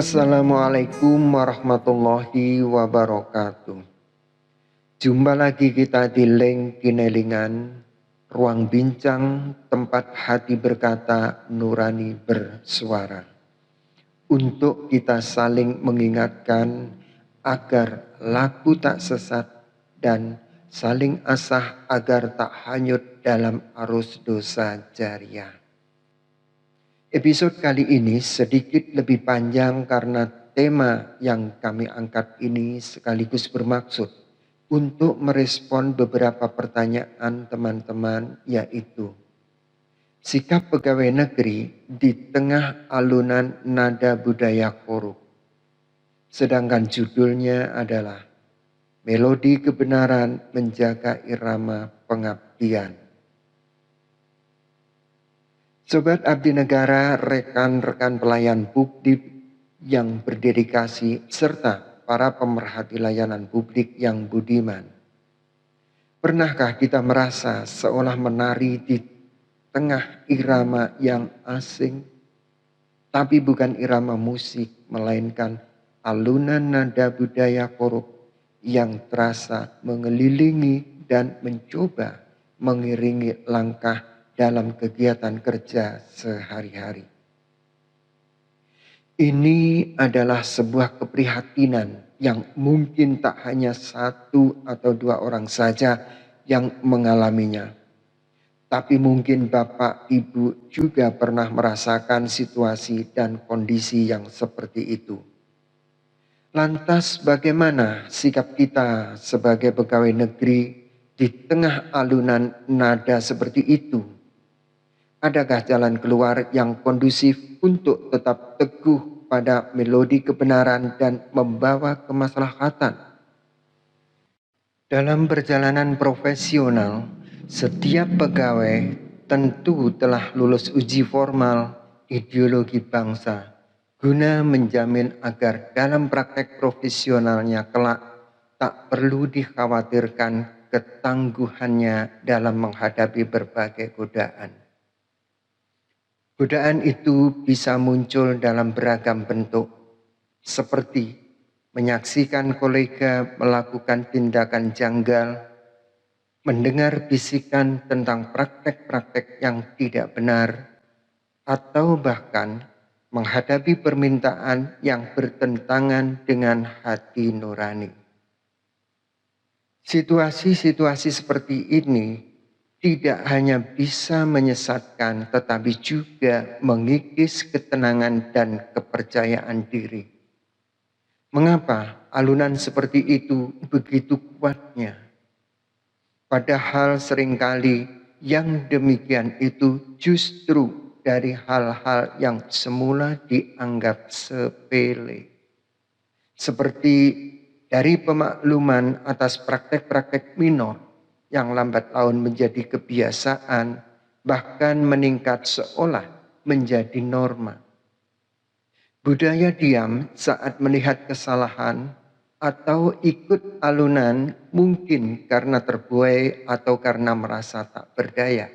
Assalamualaikum warahmatullahi wabarakatuh. Jumpa lagi kita di Leng Kinelingan, ruang bincang tempat hati berkata, nurani bersuara. Untuk kita saling mengingatkan agar laku tak sesat dan saling asah agar tak hanyut dalam arus dosa jariah. Episode kali ini sedikit lebih panjang karena tema yang kami angkat ini sekaligus bermaksud untuk merespon beberapa pertanyaan teman-teman, yaitu sikap pegawai negeri di tengah alunan nada budaya korup. Sedangkan judulnya adalah Melodi Kebenaran Menjaga Irama Pengabdian. Sobat Abdi Negara, rekan-rekan pelayan publik yang berdedikasi, serta para pemerhati layanan publik yang budiman. Pernahkah kita merasa seolah menari di tengah irama yang asing? Tapi bukan irama musik, melainkan alunan nada budaya korup yang terasa mengelilingi dan mencoba mengiringi langkah dalam kegiatan kerja sehari-hari. Ini adalah sebuah keprihatinan yang mungkin tak hanya satu atau dua orang saja yang mengalaminya. Tapi mungkin Bapak Ibu juga pernah merasakan situasi dan kondisi yang seperti itu. Lantas bagaimana sikap kita sebagai pegawai negeri di tengah alunan nada seperti itu? Adakah jalan keluar yang kondusif untuk tetap teguh pada melodi kebenaran dan membawa kemaslahatan? Dalam perjalanan profesional, setiap pegawai tentu telah lulus uji formal ideologi bangsa guna menjamin agar dalam praktek profesionalnya kelak tak perlu dikhawatirkan ketangguhannya dalam menghadapi berbagai godaan. Godaan itu bisa muncul dalam beragam bentuk, seperti menyaksikan kolega melakukan tindakan janggal, mendengar bisikan tentang praktek-praktek yang tidak benar, atau bahkan menghadapi permintaan yang bertentangan dengan hati nurani. Situasi-situasi seperti ini tidak hanya bisa menyesatkan, tetapi juga mengikis ketenangan dan kepercayaan diri. Mengapa alunan seperti itu begitu kuatnya? Padahal seringkali yang demikian itu justru dari hal-hal yang semula dianggap sepele. Seperti dari pemakluman atas praktek-praktek minor yang lambat laun menjadi kebiasaan, bahkan meningkat seolah menjadi norma. Budaya diam saat melihat kesalahan atau ikut alunan mungkin karena terbuai atau karena merasa tak berdaya,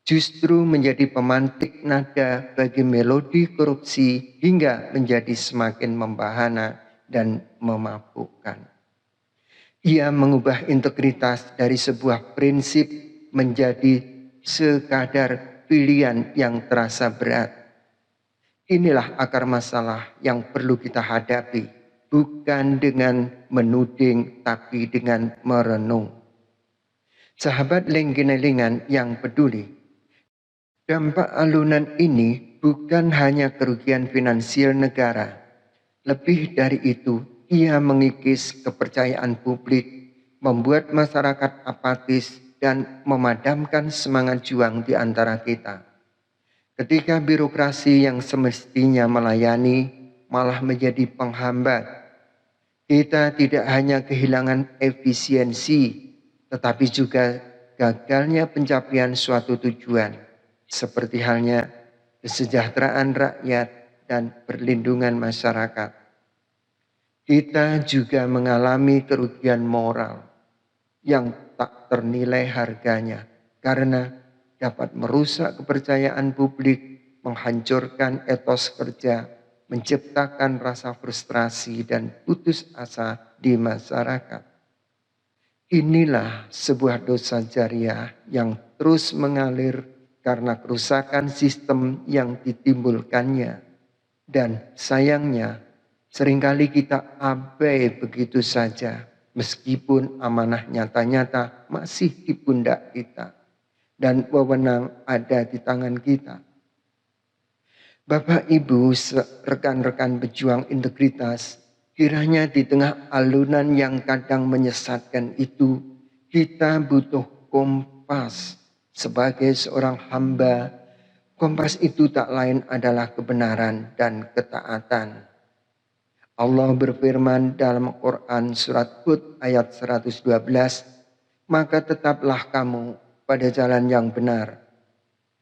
justru menjadi pemantik nada bagi melodi korupsi hingga menjadi semakin membahana dan memabukkan. Ia mengubah integritas dari sebuah prinsip menjadi sekadar pilihan yang terasa berat. Inilah akar masalah yang perlu kita hadapi, bukan dengan menuding tapi dengan merenung. Sahabat Lengkinelingan yang peduli, dampak alunan ini bukan hanya kerugian finansial negara. Lebih dari itu, ia mengikis kepercayaan publik, membuat masyarakat apatis dan memadamkan semangat juang di antara kita. Ketika birokrasi yang semestinya melayani malah menjadi penghambat, kita tidak hanya kehilangan efisiensi, tetapi juga gagalnya pencapaian suatu tujuan, seperti halnya kesejahteraan rakyat dan perlindungan masyarakat. Kita juga mengalami kerugian moral yang tak ternilai harganya karena dapat merusak kepercayaan publik, menghancurkan etos kerja, menciptakan rasa frustrasi dan putus asa di masyarakat. Inilah sebuah dosa jariah yang terus mengalir karena kerusakan sistem yang ditimbulkannya. Dan sayangnya, seringkali kita abai begitu saja, meskipun amanah nyata-nyata masih di pundak kita dan wewenang ada di tangan kita. Bapak Ibu, rekan-rekan pejuang integritas, kiranya di tengah alunan yang kadang menyesatkan itu, kita butuh kompas sebagai seorang hamba. Kompas itu tak lain adalah kebenaran dan ketaatan. Allah berfirman dalam Quran surat Hud ayat 112, maka tetaplah kamu pada jalan yang benar,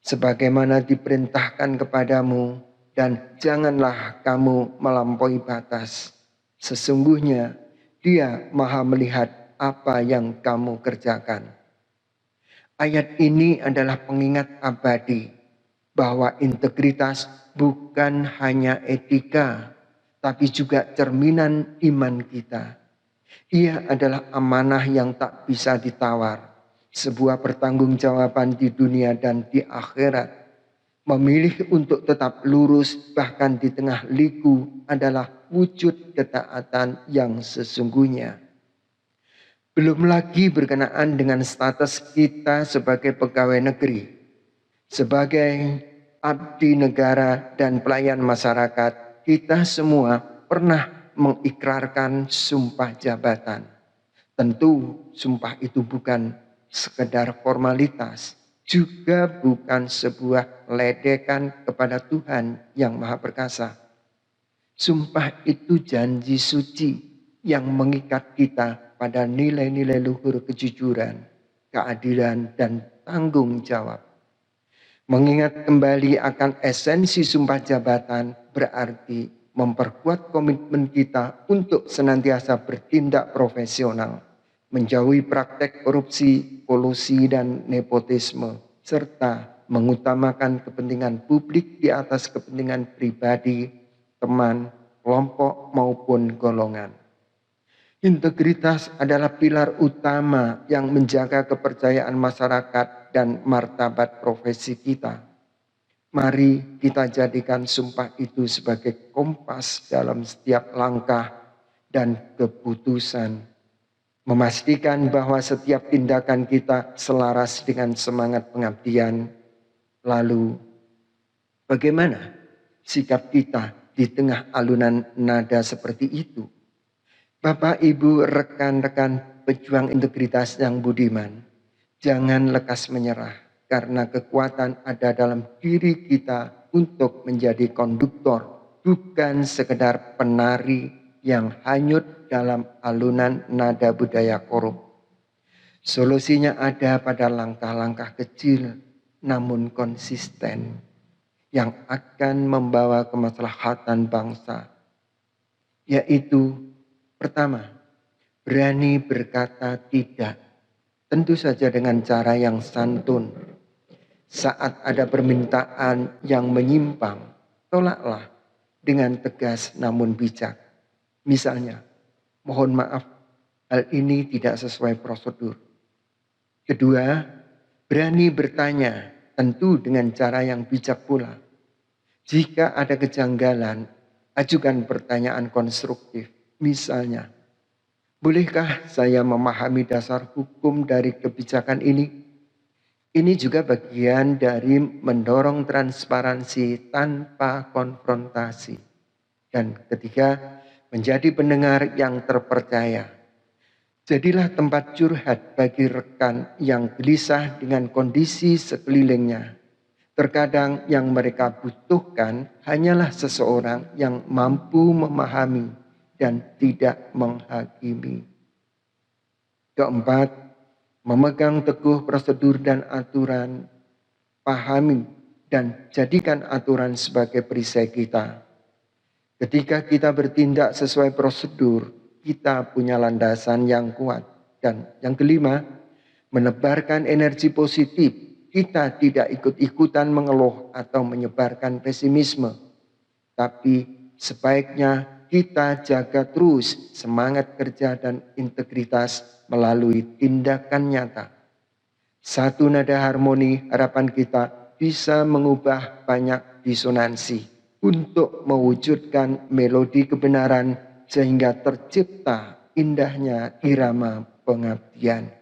sebagaimana diperintahkan kepadamu, dan janganlah kamu melampaui batas. Sesungguhnya Dia Maha melihat apa yang kamu kerjakan. Ayat ini adalah pengingat abadi bahwa integritas bukan hanya etika, tapi juga cerminan iman kita. Ia adalah amanah yang tak bisa ditawar, sebuah pertanggungjawaban di dunia dan di akhirat. Memilih untuk tetap lurus bahkan di tengah liku adalah wujud ketaatan yang sesungguhnya. Belum lagi berkenaan dengan status kita sebagai pegawai negeri, sebagai abdi negara dan pelayan masyarakat. Kita semua pernah mengikrarkan sumpah jabatan. Tentu sumpah itu bukan sekedar formalitas, juga bukan sebuah ledekan kepada Tuhan yang Maha Perkasa. Sumpah itu janji suci yang mengikat kita pada nilai-nilai luhur kejujuran, keadilan, dan tanggung jawab. Mengingat kembali akan esensi sumpah jabatan berarti memperkuat komitmen kita untuk senantiasa bertindak profesional, menjauhi praktek korupsi, kolusi, dan nepotisme, serta mengutamakan kepentingan publik di atas kepentingan pribadi, teman, kelompok, maupun golongan. Integritas adalah pilar utama yang menjaga kepercayaan masyarakat dan martabat profesi kita. Mari kita jadikan sumpah itu sebagai kompas dalam setiap langkah dan keputusan. Memastikan bahwa setiap tindakan kita selaras dengan semangat pengabdian. Lalu, bagaimana sikap kita di tengah alunan nada seperti itu? Bapak, Ibu, rekan-rekan pejuang integritas yang budiman, jangan lekas menyerah karena kekuatan ada dalam diri kita untuk menjadi konduktor, bukan sekedar penari yang hanyut dalam alunan nada budaya korup. Solusinya ada pada langkah-langkah kecil namun konsisten yang akan membawa kemaslahatan bangsa, yaitu pertama, berani berkata tidak, tentu saja dengan cara yang santun. Saat ada permintaan yang menyimpang, tolaklah dengan tegas namun bijak. Misalnya, mohon maaf, hal ini tidak sesuai prosedur. Kedua, berani bertanya, tentu dengan cara yang bijak pula. Jika ada kejanggalan, ajukan pertanyaan konstruktif. Misalnya, bolehkah saya memahami dasar hukum dari kebijakan ini? Ini juga bagian dari mendorong transparansi tanpa konfrontasi. Dan ketiga, menjadi pendengar yang terpercaya. Jadilah tempat curhat bagi rekan yang gelisah dengan kondisi sekelilingnya. Terkadang yang mereka butuhkan hanyalah seseorang yang mampu memahami dan tidak menghakimi. Keempat, memegang teguh prosedur dan aturan, pahami dan jadikan aturan sebagai perisai kita. Ketika kita bertindak sesuai prosedur, kita punya landasan yang kuat. Dan yang kelima, menebarkan energi positif. Kita tidak ikut-ikutan mengeluh atau menyebarkan pesimisme, tapi Sebaiknya kita jaga terus semangat kerja dan integritas melalui tindakan nyata. Satu nada harmoni harapan kita bisa mengubah banyak disonansi untuk mewujudkan melodi kebenaran sehingga tercipta indahnya irama pengabdian.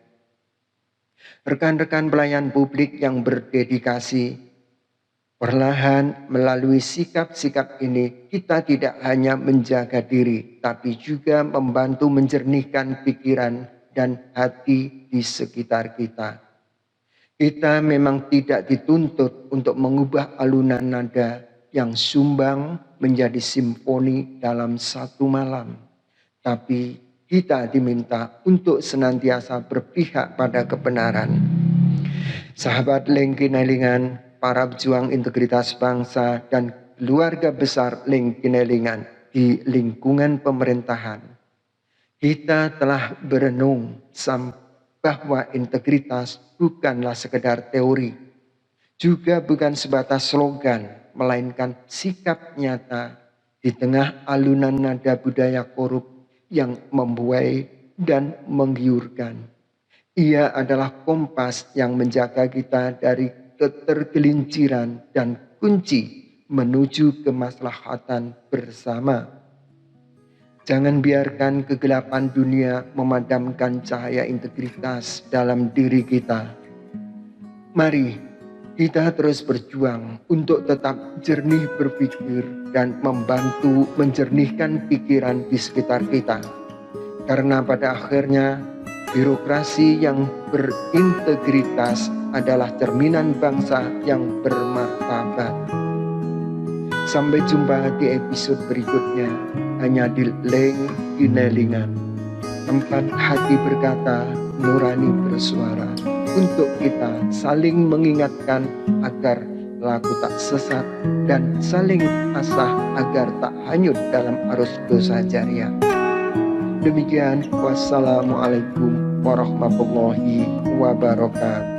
Rekan-rekan pelayan publik yang berdedikasi, perlahan melalui sikap-sikap ini kita tidak hanya menjaga diri, tapi juga membantu menjernihkan pikiran dan hati di sekitar kita. Kita memang tidak dituntut untuk mengubah alunan nada yang sumbang menjadi simfoni dalam satu malam. Tapi kita diminta untuk senantiasa berpihak pada kebenaran. Sahabat Lengkinelingan, para pejuang integritas bangsa dan keluarga besar Lengkinelingan di lingkungan pemerintahan, kita telah berenung bahwa integritas bukanlah sekedar teori, juga bukan sebatas slogan, melainkan sikap nyata di tengah alunan nada budaya korup yang membuai dan menggiurkan. Ia adalah kompas yang menjaga kita dari ketergelinciran dan kunci menuju kemaslahatan bersama. Jangan biarkan kegelapan dunia memadamkan cahaya integritas dalam diri kita. Mari kita terus berjuang untuk tetap jernih berpikir dan membantu menjernihkan pikiran di sekitar kita. Karena pada akhirnya birokrasi yang berintegritas adalah cerminan bangsa yang bermartabat. Sampai jumpa di episode berikutnya hanya di Lengkinelingan, tempat hati berkata, nurani bersuara, untuk kita saling mengingatkan agar laku tak sesat dan saling asah agar tak hanyut dalam arus dosa jariah. Demikian, wassalamualaikum warahmatullahi wabarakatuh.